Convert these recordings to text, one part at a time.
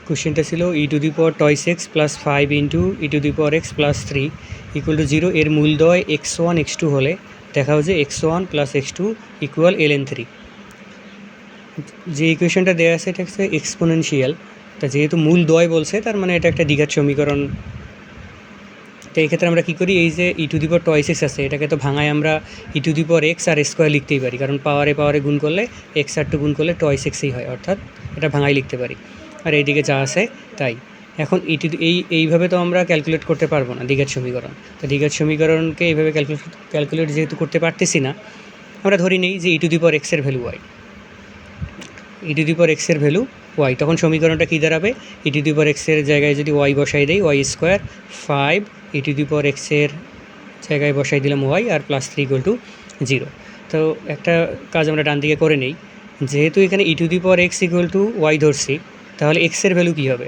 কোশ্চেনটা ছিল e to the power twice x plus 5 into e to the power x plus 3 equal to 0 এর মূলদ্বয় x1 x2 হলে দেখাও যে x1 plus x2 equal ln3। যে ইকুয়েশনটা দেওয়া আছে এটা হচ্ছে এক্সপোনেনশিয়াল, তা যেহেতু মূলদ্বয় বলছে তার মানে এটা একটা দ্বিঘাত সমীকরণ। তো এই ক্ষেত্রে আমরা কী করি, এই যে e to the power twice x আছে এটাকে তো ভাঙায় আমরা e to the power x আর স্কোয়ার লিখতেই পারি, কারণ পাওয়ারে গুণ করলে এক্স আর টু গুণ করলে টয়েস এক্সই হয়, অর্থাৎ এটা ভাঙাই লিখতে পারি। আর এইদিকে যা আছে তাই। এখন এইভাবে তো আমরা ক্যালকুলেট করতে পারবো না দ্বিঘাত সমীকরণ। তো দ্বিঘাত সমীকরণকে এইভাবে ক্যালকুলেট যেহেতু করতে পারতেছি না, আমরা ধরি নেই যে ই টু দি পাওয়ার এক্সের value y, e to the power এক্সের ভ্যালু ওয়াই, তখন সমীকরণটা কী দাঁড়াবে, ই টু দি পাওয়ার এক্সের জায়গায় যদি ওয়াই বসাই দেই y square 5 e to the power এক্সের জায়গায় বসাই দিলাম ওয়াই আর প্লাস 3 ইকুয়াল টু 0। তো একটা কাজ আমরা ডান দিকে করে নেই, যেহেতু এখানে e to the power x equal to y ধরছি, তাহলে এক্সের ভ্যালু কী হবে,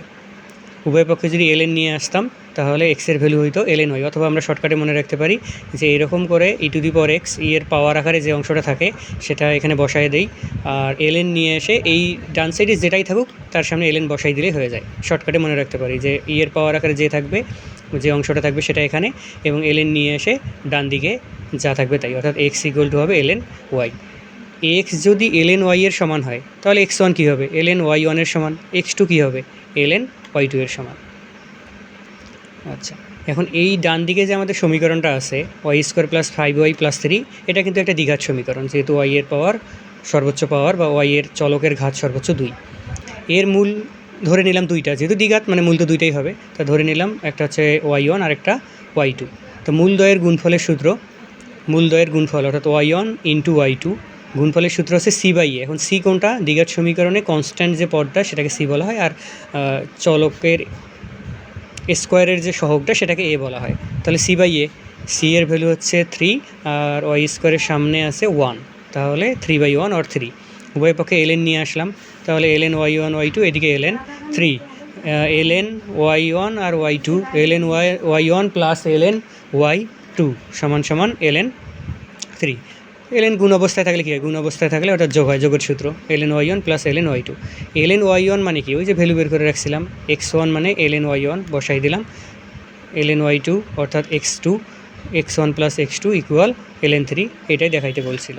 উভয় পক্ষে যদি ln নিয়ে আসতাম তাহলে এক্সের ভ্যালু হইতো ln ওয়াই, অথবা আমরা শর্টকাটে মনে রাখতে পারি যে এরকম করে ই টু দি পাওয়ার এক্স এর পাওয়ার আকারে যে অংশটা থাকে সেটা এখানে বসায় দেই, আর ln নিয়ে এসে এই ডান সাইডে যেটাই থাকুক তার সামনে ln বসাই দিলেই হয়ে যায়। শর্টকাটে মনে রাখতে পারি যে এর পাওয়ার আকারে যে থাকবে, যে অংশটা থাকবে সেটা এখানে, এবং ln নিয়ে এসে ডান দিকে যা থাকবে তাই, অর্থাৎ এক্স ইকুয়াল টু হবে ln ওয়াই। এক্স যদি ln ওয়াই এর সমান হয় তাহলে x1 কী হবে, ln y1 এর সমান, x2 কী হবে, ln y2 এর সমান। আচ্ছা, এখন এই ডান দিকে যে আমাদের সমীকরণটা আছে Y square plus 5y plus 3, এটা কিন্তু একটা দ্বিঘাত সমীকরণ, যেহেতু ওয়াই এর পাওয়ার সর্বোচ্চ পাওয়ার বা ওয়াই এর চলকের ঘাত সর্বোচ্চ 2। এর মূল ধরে নিলাম দুইটা, যেহেতু দ্বিঘাত মানে মূল তো দুইটাই হবে, তা ধরে নিলাম একটা হচ্ছে y1 আর একটা y2। তো মূলদ্বয়ের গুণফলের সূত্র, মূলদ্বয়ের গুণফল অর্থাৎ y1 ইন্টু y2, গুণফলের সূত্র হচ্ছে c/a। এখন c কোনটা, দ্বিঘাত সমীকরণে কনস্ট্যান্ট যে পদটা সেটাকে c বলা হয়, আর চলকের স্কোয়ারের যে সহগটা সেটাকে a বলা হয়। তাহলে c/a, c এর ভ্যালু হচ্ছে 3 আর ওয়াই স্কোয়ারের সামনে আছে 1, তাহলে 3/1 অর 3। উভয় পক্ষে ln নিয়ে আসলাম, তাহলে ln y1 y2, এদিকে ln 3, ln y1 আর y2, ln y1 plus ln y2 সমান সমান ln 3। ln গুণ অবস্থায় থাকলে কী হয়, গুণ অবস্থায় থাকলে ওটা যোগ হয়, যোগের সূত্র ln y1 plus ln y2। ln y1 মানে কি, ওই যে ভ্যালু বের করে রাখছিলাম, x1 মানে ln y1 বসাই দিলাম, ln y2 অর্থাৎ x2, x1 plus x2 equal ln 3, এটাই দেখাইতে বলছিল।